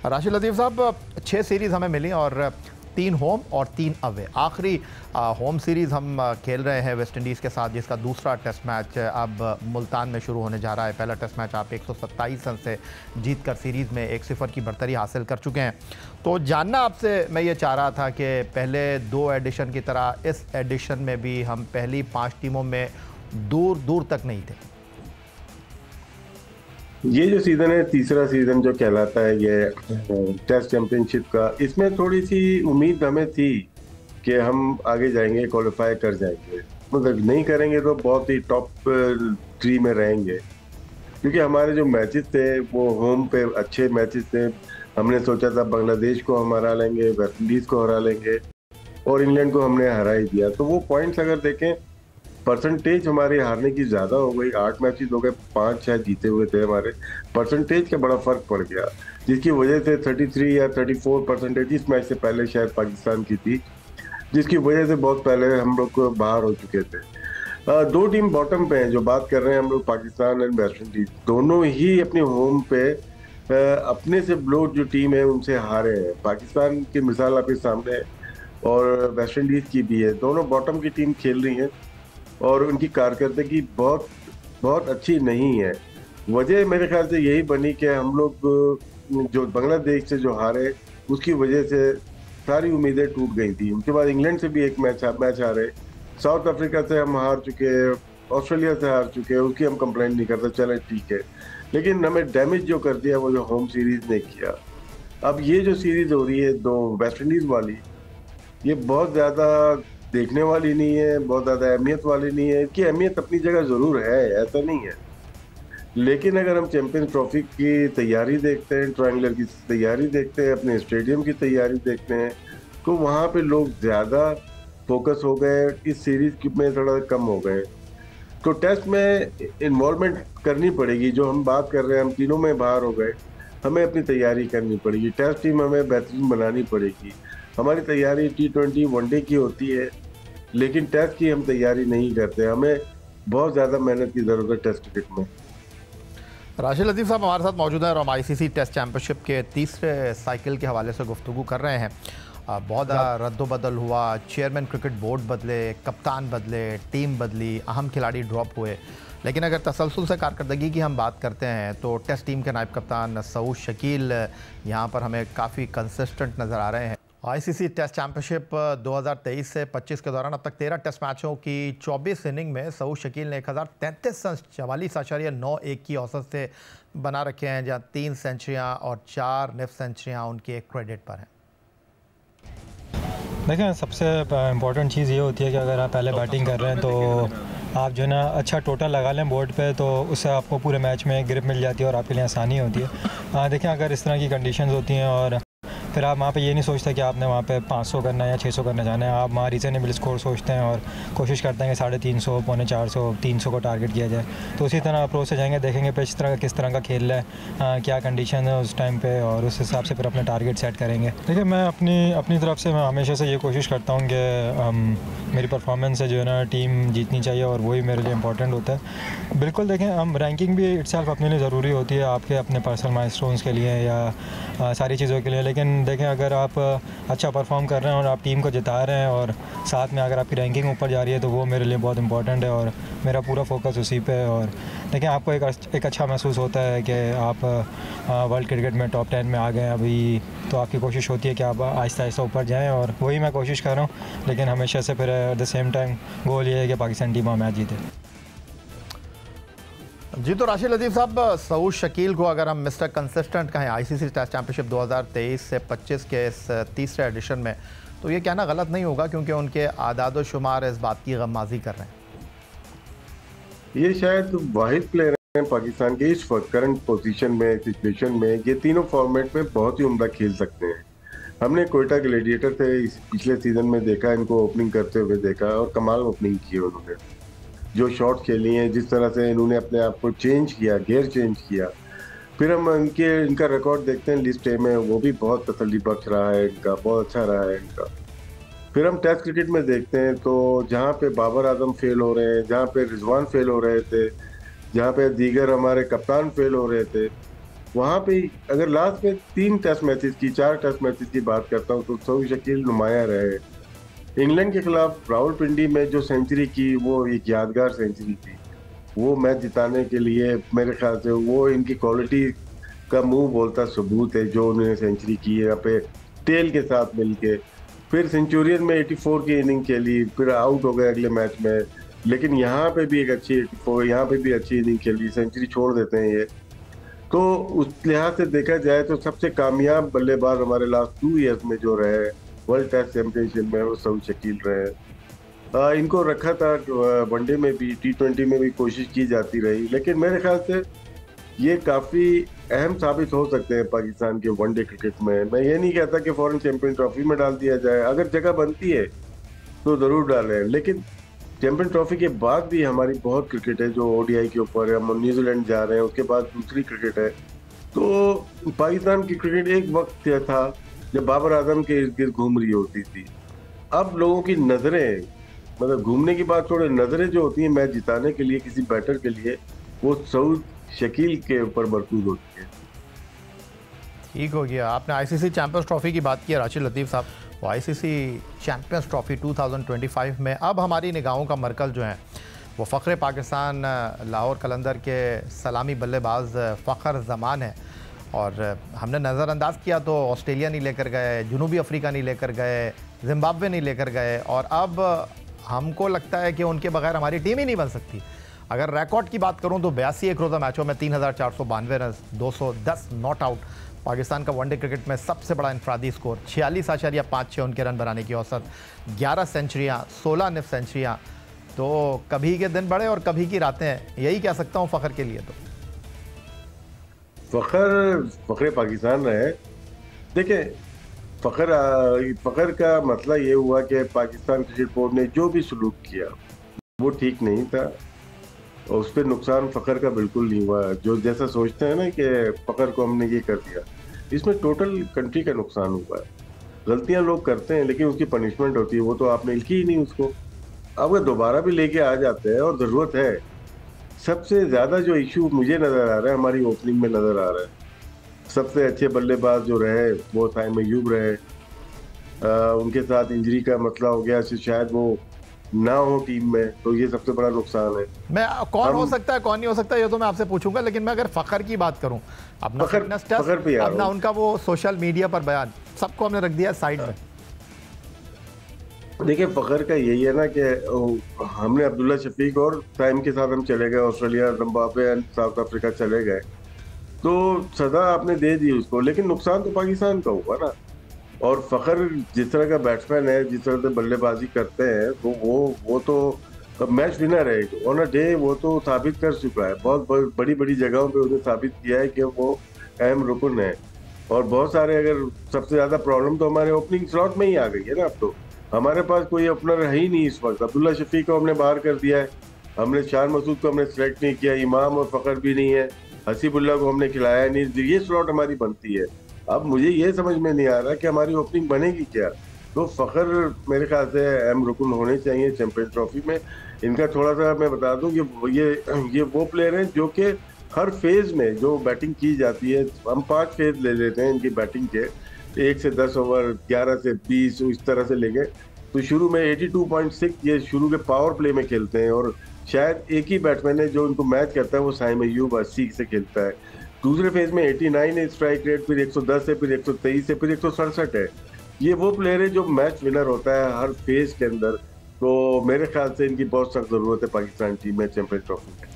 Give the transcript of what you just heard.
राशिद लतीफ़ साहब, 6 सीरीज़ हमें मिली और 3 होम और 3 अवे। आखिरी होम सीरीज़ हम खेल रहे हैं वेस्ट इंडीज़ के साथ, जिसका दूसरा टेस्ट मैच अब मुल्तान में शुरू होने जा रहा है। पहला टेस्ट मैच आप 127 रन से जीत कर सीरीज़ में 1-0 की बढ़तरी हासिल कर चुके हैं। तो जानना आपसे मैं ये चाह रहा था कि पहले 2 एडिशन की तरह इस एडिशन में भी हम पहली 5 टीमों में दूर दूर तक नहीं थे। ये जो सीज़न है, तीसरा सीज़न जो कहलाता है ये टेस्ट चैंपियनशिप का, इसमें थोड़ी सी उम्मीद हमें थी कि हम आगे जाएंगे, क्वालिफाई कर जाएंगे। मतलब नहीं करेंगे तो बहुत ही टॉप 3 में रहेंगे, क्योंकि हमारे जो मैचेस थे वो होम पे अच्छे मैचेस थे। हमने सोचा था बांग्लादेश को हम हरा लेंगे, वेस्ट इंडीज़ को हरा लेंगे और इंग्लैंड को हमने हरा ही दिया। तो वो पॉइंट्स अगर देखें, परसेंटेज हमारी हारने की ज़्यादा हो गई। 8 मैचेस हो गए, 5 शायद जीते हुए थे हमारे। परसेंटेज का बड़ा फ़र्क पड़ गया, जिसकी वजह से 33 या 34% इस मैच से पहले शायद पाकिस्तान की थी, जिसकी वजह से बहुत पहले हम लोग को बाहर हो चुके थे। 2 टीम बॉटम पे हैं जो बात कर रहे हैं हम लोग, पाकिस्तान एंड वेस्ट इंडीज। दोनों ही अपने होम पे अपने से ब्लो जो टीम है उनसे हारे हैं। पाकिस्तान की मिसाल आपके सामने है और वेस्ट इंडीज़ की भी है। दोनों बॉटम की टीम खेल रही हैं और उनकी कारकर्दगी बहुत बहुत अच्छी नहीं है। वजह मेरे ख्याल से यही बनी कि हम लोग जो बांग्लादेश से जो हारे, उसकी वजह से सारी उम्मीदें टूट गई थी। उनके बाद इंग्लैंड से भी एक मैच हारे, साउथ अफ्रीका से हम हार चुके, ऑस्ट्रेलिया से हार चुके, उसकी हम कंप्लेंट नहीं करते, चले ठीक है। लेकिन हमें डैमेज जो कर दिया वो जो होम सीरीज ने किया। अब ये जो सीरीज हो रही है 2 वेस्ट इंडीज वाली, ये बहुत ज़्यादा देखने वाली नहीं है, बहुत ज़्यादा अहमियत वाली नहीं है। इसकी अहमियत अपनी जगह ज़रूर है, ऐसा नहीं है। लेकिन अगर हम चैंपियंस ट्रॉफी की तैयारी देखते हैं, ट्रायंगुलर की तैयारी देखते हैं, अपने स्टेडियम की तैयारी देखते हैं, तो वहाँ पे लोग ज़्यादा फोकस हो गए, इस सीरीज़ में थोड़ा कम हो गए। तो टेस्ट में इन्वॉल्वमेंट करनी पड़ेगी। जो हम बात कर रहे हैं, हम तीनों में बाहर हो गए, हमें अपनी तैयारी करनी पड़ेगी। टेस्ट टीम हमें बेहतरीन बनानी पड़ेगी। हमारी तैयारी T20 वनडे की होती है, लेकिन टेस्ट की हम तैयारी नहीं करते। हमें बहुत ज़्यादा मेहनत की ज़रूरत है टेस्ट क्रिकेट में। राशिद लतीफ़ साहब हमारे साथ मौजूद हैं और हम ICC टेस्ट चैंपियनशिप के तीसरे साइकिल के हवाले से गुफ्तगू कर रहे हैं। बहुत रद्दोबदल हुआ, चेयरमैन क्रिकेट बोर्ड बदले, कप्तान बदले, टीम बदली, अहम खिलाड़ी ड्रॉप हुए। लेकिन अगर तसलसल से कारकर्दगी की हम बात करते हैं तो टेस्ट टीम के नायब कप्तान सऊद शकील यहाँ पर हमें काफ़ी कंसिस्टेंट नज़र आ रहे हैं। ICC टेस्ट चैंपियनशिप 2023 से 25 के दौरान अब तक 13 टेस्ट मैचों की 24 इनिंग में सऊद शकील ने 1033 रन 44.91 की औसत से बना रखे हैं, जहां 3 सेंचुरियां और 4 निफ सेंचुरियां उनके क्रेडिट पर हैं। देखिए, सबसे इम्पोर्टेंट चीज़ ये होती है कि अगर आप पहले बैटिंग कर रहे हैं तो आप जो है ना अच्छा टोटल लगा लें बोर्ड पे, तो उससे आपको पूरे मैच में ग्रिप मिल जाती है और आपके लिए आसानी होती है। देखिए, अगर इस तरह की कंडीशंस होती हैं और फिर आप वहाँ पे ये नहीं सोचते कि आपने वहाँ पे 500 करना है या 600 करना चाहना है। आप वहाँ रीज़नेबल स्कोर सोचते हैं और कोशिश करते हैं कि 350, 450, 300 को टारगेट किया जाए। तो उसी तरह अप्रोच से जाएंगे, देखेंगे पिच तरह किस तरह का खेल है, क्या कंडीशन है उस टाइम पे, और उस हिसाब से फिर अपने टारगेट सेट करेंगे। देखिए, मैं अपनी तरफ से मैं हमेशा से ये कोशिश करता हूँ कि मेरी परफॉर्मेंस से जो है ना टीम जीतनी चाहिए और वही मेरे लिए इंपॉर्टेंट होता है। बिल्कुल, देखें, हम रैंकिंग भी इट्सेल्फ अपने लिए ज़रूरी होती है, आपके अपने पर्सनल माइलस्टोन्स के लिए या सारी चीज़ों के लिए। लेकिन देखें, अगर आप अच्छा परफॉर्म कर रहे हैं और आप टीम को जिता रहे हैं और साथ में अगर आपकी रैंकिंग ऊपर जा रही है, तो वो मेरे लिए बहुत इंपॉर्टेंट है और मेरा पूरा फोकस उसी पे है। और देखें, आपको एक अच्छा महसूस होता है कि आप वर्ल्ड क्रिकेट में टॉप 10 में आ गए अभी, तो आपकी कोशिश होती है कि आप आहिस्ता आहिस्ता ऊपर जाएँ, और वही मैं कोशिश कर रहा हूँ। लेकिन हमेशा से फिर at the same time goal ये है कि पाकिस्तान टीम मैच जीते। जी, तो राशिद लतीफ़ साहब, सऊद शकील को अगर हम मिस्टर कंसिस्टेंट कहें ICC टेस्ट चैंपियनशिप 2023 से 25 के इस तीसरे एडिशन में, तो ये कहना गलत नहीं होगा क्योंकि उनके आदाद व शुमार इस बात की गम्माज़ी कर रहे हैं। ये शायद वाहिद प्लेयर हैं पाकिस्तान के इस वक्त करंट पोजीशन में, सिचुएशन में। ये तीनों फॉर्मेट में बहुत ही उम्दा खेल सकते हैं। हमने कोयटा ग्लैडिएटर थे इस पिछले सीजन में देखा, इनको ओपनिंग करते हुए देखा और कमाल ओपनिंग की उन्होंने। जो शॉट खेली हैं, जिस तरह से इन्होंने अपने आप को चेंज किया, गेयर चेंज किया। फिर हम इनका रिकॉर्ड देखते हैं लिस्ट ए में, वो भी बहुत तसल्ली बख्श रहा है इनका, बहुत अच्छा रहा है इनका। फिर हम टेस्ट क्रिकेट में देखते हैं तो जहाँ पे बाबर आजम फेल हो रहे हैं, जहाँ पे रिजवान फेल हो रहे थे, जहाँ पे दीगर हमारे कप्तान फेल हो रहे थे, वहां पे अगर लास्ट में 3 टेस्ट मैचेस की 4 टेस्ट मैचेस की बात करता हूँ तो सऊद शकील नुमाया रहे। इंग्लैंड के खिलाफ रावलपिंडी में जो सेंचुरी की वो एक यादगार सेंचुरी थी। वो मैच जिताने के लिए मेरे ख्याल से वो इनकी क्वालिटी का मुंह बोलता सबूत है जो उन्होंने सेंचुरी की है यहाँ पे टेल के साथ मिलके। फिर सेंचुरियन में 84 की इनिंग खेली, फिर आउट हो गए अगले मैच में, लेकिन यहाँ पे भी एक अच्छी 84, यहाँ पे भी अच्छी इनिंग खेली, सेंचुरी छोड़ देते हैं ये। तो उस लिहाज से देखा जाए तो सबसे कामयाब बल्लेबाज हमारे लास्ट 2 ईयर्स में जो रहे वर्ल्ड टेस्ट चैंपियनशिप में वो सऊद शकील रहे। इनको रखा था वनडे में भी, T20 में भी कोशिश की जाती रही, लेकिन मेरे ख्याल से ये काफ़ी अहम साबित हो सकते हैं पाकिस्तान के वनडे क्रिकेट में। मैं ये नहीं कहता कि फॉरेन चैंपियन ट्रॉफी में डाल दिया जाए, अगर जगह बनती है तो ज़रूर डालें, लेकिन चैंपियन ट्रॉफी के बाद भी हमारी बहुत क्रिकेट है जो ODI के ऊपर है। हम न्यूजीलैंड जा रहे हैं, उसके बाद दूसरी क्रिकेट है। तो पाकिस्तान की क्रिकेट एक वक्त था जब बाबर आजम के इर्द गिर्द घूम रही होती थी। अब लोगों की नज़रें, मतलब घूमने की बात छोड़े, नज़रें जो होती हैं मैच जिताने के लिए किसी बैटर के लिए, वो सऊद शकील के ऊपर मरकूज होती है। ठीक हो गया। आपने ICC चैंपियंस ट्रॉफी की बात की है राशिद लतीफ़ साहब। वो ICC चैंपियंस ट्रॉफी 2025 में अब हमारी निगाहों का मरकज़ जो है वो फ़ख्र पाकिस्तान लाहौर कलंदर के सलामी बल्लेबाज फ़ख्र ज़मान है। और हमने नज़रअंदाज किया तो ऑस्ट्रेलिया नहीं लेकर गए, जनूबी अफ्रीका नहीं लेकर गए, जिम्बाब्वे नहीं लेकर गए, और अब हमको लगता है कि उनके बगैर हमारी टीम ही नहीं बन सकती। अगर रिकॉर्ड की बात करूं तो 82 एक रोज़ा मैचों में 3492 रन, 210 नॉट आउट। पाकिस्तान का वनडे क्रिकेट में सबसे बड़ा इनफरादी स्कोर 46.56 उनके रन बनाने की औसत, 11 सेंचुरियाँ, 16 निफ सेंचुरियाँ। तो कभी के दिन बड़े और कभी की रातें हैं, यही कह सकता हूँ फ़ख्र के लिए। तो फ़ख्र पाकिस्तान रहे। देखिए, फ़ख्र का मसला ये हुआ कि पाकिस्तान क्रिकेट बोर्ड ने जो भी सलूक किया वो ठीक नहीं था, और उस पर नुकसान फ़ख्र का बिल्कुल नहीं हुआ। जो जैसा सोचते हैं ना कि फ़ख्र को हमने ये कर दिया, इसमें टोटल कंट्री का नुकसान हुआ है। गलतियां लोग करते हैं लेकिन उसकी पनिशमेंट होती है, वो तो आपने लिखी ही नहीं उसको। अब वो दोबारा भी लेके आ जाते हैं और ज़रूरत है। सबसे ज़्यादा जो इशू मुझे नज़र आ रहा है हमारी ओपनिंग में नज़र आ रहा है। सबसे अच्छे बल्लेबाज जो रहे वो साइम अय्यूब रहे, उनके साथ इंजरी का मसला हो गया, शायद वो ना हो टीम में, तो ये सबसे बड़ा नुकसान है। मैं कौन हो सकता है कौन नहीं हो सकता ये तो मैं आपसे पूछूंगा, लेकिन मैं अगर फ़ख्र की बात करूं, अपना फिटनेस टेस्ट, अपना उनका वो सोशल मीडिया पर बयान, सबको हमने रख दिया साइड में। देखिए, फ़ख्र का यही है ना कि हमने अब्दुल्ला शफीक और साइम के साथ हम चले गए Australia, Zimbabwe and south Africa चले गए, तो सजा आपने दे दी उसको, लेकिन नुकसान तो पाकिस्तान का हुआ ना। और फ़ख्र जिस तरह का बैट्समैन है, जिस तरह से बल्लेबाजी करते हैं, तो वो तो मैच विनर है ऑन अ डे, वो तो साबित कर चुका है। बहुत बड़ी बड़ी जगहों पे उसने साबित किया है कि वो अहम रुकन है। और बहुत सारे, अगर सबसे ज़्यादा प्रॉब्लम तो हमारे ओपनिंग स्लॉट में ही आ गई है ना। अब तो हमारे पास कोई ओपनर है ही नहीं इस वक्त। अब्दुल्ला शफीक को हमने बाहर कर दिया है, हमने शान मसूद को हमने सेलेक्ट नहीं किया, इमाम और फ़ख्र भी नहीं है, हसीबुल्ला को हमने खिलाया नहीं। ये स्लॉट हमारी बनती है। अब मुझे ये समझ में नहीं आ रहा कि हमारी ओपनिंग बनेगी क्या। तो फ़ख्र मेरे ख्याल से अहम रुकन होने चाहिए चैंपियन ट्रॉफी में। इनका थोड़ा सा मैं बता दूं कि ये वो प्लेयर हैं जो कि हर फेज़ में जो बैटिंग की जाती है, हम 5 फेज़ ले लेते हैं इनकी बैटिंग के, 1 से 10 ओवर, 11 से 20, इस तरह से लेंगे। तो शुरू में 82.6 ये शुरू के पावर प्ले में खेलते हैं, और शायद एक ही बैट्समैन है जो इनको मैच करता है, वो साइम अय्यूब 80 से खेलता है। दूसरे फेज में 89 है स्ट्राइक रेट, फिर 110 है, फिर 123 है, फिर 167 है। ये वो प्लेयर है जो मैच विनर होता है हर फेज के अंदर। तो मेरे ख्याल से इनकी बहुत सख्त जरूरत है पाकिस्तान टीम में चैंपियन ट्रॉफी में।